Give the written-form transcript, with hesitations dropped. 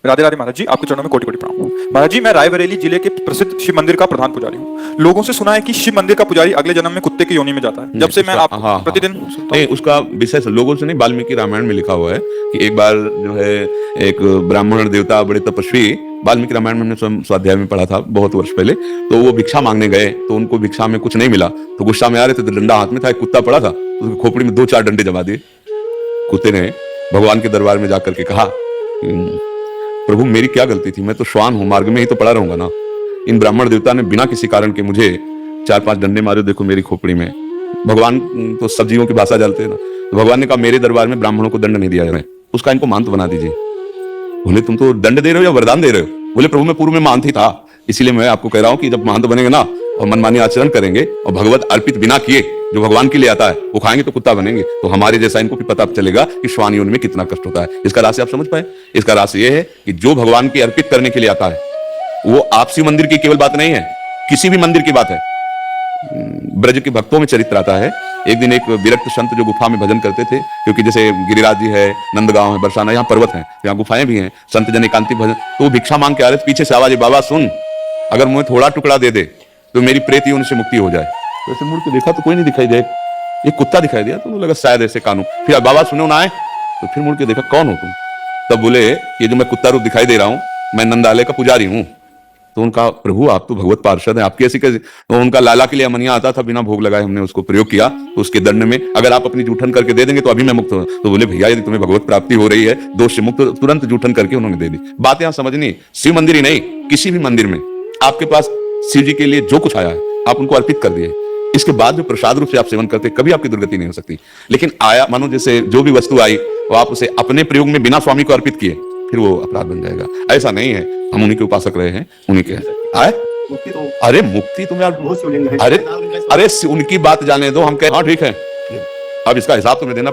राधे राधे महाराज जी, आपके चरणों में कोटि कोटि प्रणाम। महाराज जी, मैं रायबरेली जिले के प्रसिद्ध शिव मंदिर का प्रधान पुजारी हूँ। लोगों से सुना है कि शिव मंदिर का पुजारी अगले जन्म में कुत्ते की योनि में जाता है। जब से मैं आप प्रतिदिन सुनता नहीं, उसका विषय लोगों से नहीं, वाल्मीकि रामायण में लिखा हुआ है कि एक बार जो है एक ब्राह्मण देवता बड़े तपस्वी, वाल्मीकि रामायण में हमने स्वयं स्वाध्याय में पढ़ा था बहुत वर्ष पहले, तो वो भिक्षा मांगने गए तो उनको भिक्षा में कुछ नहीं मिला, तो गुस्सा में आ रहे थे, तो डंडा हाथ में था, एक कुत्ता पड़ा था, उसकी खोपड़ी में 2-4 डंडे जमा दिए। कुत्ते ने भगवान के दरबार में जाकर के कहा, प्रभु मेरी क्या गलती थी, मैं तो श्वान हूं, मार्ग में ही तो पड़ा रहूंगा ना। इन ब्राह्मण देवता ने बिना किसी कारण के मुझे 4-5 डंडे मारे, देखो मेरी खोपड़ी में। भगवान तो सब जीवों की भाषा जानते हैं ना, तो भगवान ने कहा मेरे दरबार में ब्राह्मणों को दंड नहीं दिया जाए, उसका इनको मांत बना दीजिए। बोले तुम तो दंड दे रहे हो या वरदान दे रहे हो? बोले प्रभु मैं पूर्व में मांत ही था, इसीलिए मैं आपको कह रहा हूं कि जब मांत बनेंगे ना और मनमानी आचरण करेंगे और भगवत अर्पित बिना किए जो भगवान के लिए आता है वो खाएंगे तो कुत्ता बनेंगे, तो हमारे जैसा इनको भी पता चलेगा कि श्वान योनि में कितना कष्ट होता है। इसका रहस्य आप समझ पाए? इसका रहस्य ये है कि जो भगवान की अर्पित करने के लिए आता है, वो आपसी मंदिर की केवल बात नहीं है, किसी भी मंदिर की बात है। ब्रज के भक्तों में चरित्र आता है। एक दिन एक विरक्त संत जो गुफा में भजन करते थे, क्योंकि जैसे गिरिराज जी है, नंदगांव है, बरसाना, यहाँ पर्वत है, यहाँ गुफाएं भी हैं, संत जन एकांतिक भजन, तो वो भिक्षा मांग के आ रहे थे, पीछे से आवाज, बाबा सुन, अगर मुझे थोड़ा टुकड़ा दे दे तो मेरी प्रेत योनि से मुक्ति हो जाए। तो ऐसे मुड़ के देखा तो कोई नहीं दिखाई दे, एक कुत्ता दिखाई दिया, तो लगा शायद ऐसे कानून। फिर बाबा सुनो ना आए, तो फिर मुड़ के देखा कौन हो तुम? तब बोले ये जो मैं कुत्ता रूप दिखाई दे रहा हूँ, मैं नंदालय का पुजारी हूँ। तो उनका प्रभु आप तो भगवत पार्षद हैं, आपकी ऐसी कैसे? तो उनका लाला के लिए अमनिया आता था, बिना भोग लगाए हमने उसको प्रयोग किया, तो उसके दंड में अगर आप अपनी जूठन करके दे देंगे तो अभी मैं मुक्त हूं। तो बोले भैया यदि तुम्हें भगवत प्राप्ति हो रही है, दोष से मुक्त, तुरंत जूठन करके उन्होंने दे दी। बात यहां समझनी, शिव मंदिर ही नहीं, किसी भी मंदिर में आपके पास शिव जी के लिए जो कुछ आया है आप उनको अर्पित कर दिए, इसके बाद जो प्रसाद रूप से आप सेवन करते, कभी आपकी दुर्गति नहीं हो सकती। लेकिन आया मानो जैसे जो भी वस्तु आई वो आप उसे अपने प्रयोग में बिना स्वामी को अर्पित किए, फिर वो अपराध बन जाएगा। ऐसा नहीं है, हम उन्हीं के उपासक रहे हैं, उन्हीं के आए। अरे मुक्ति तुम यार, अरे उनकी बात जाने दो, हम कह हाँ ठीक है, अब इसका हिसाब तुम्हें देना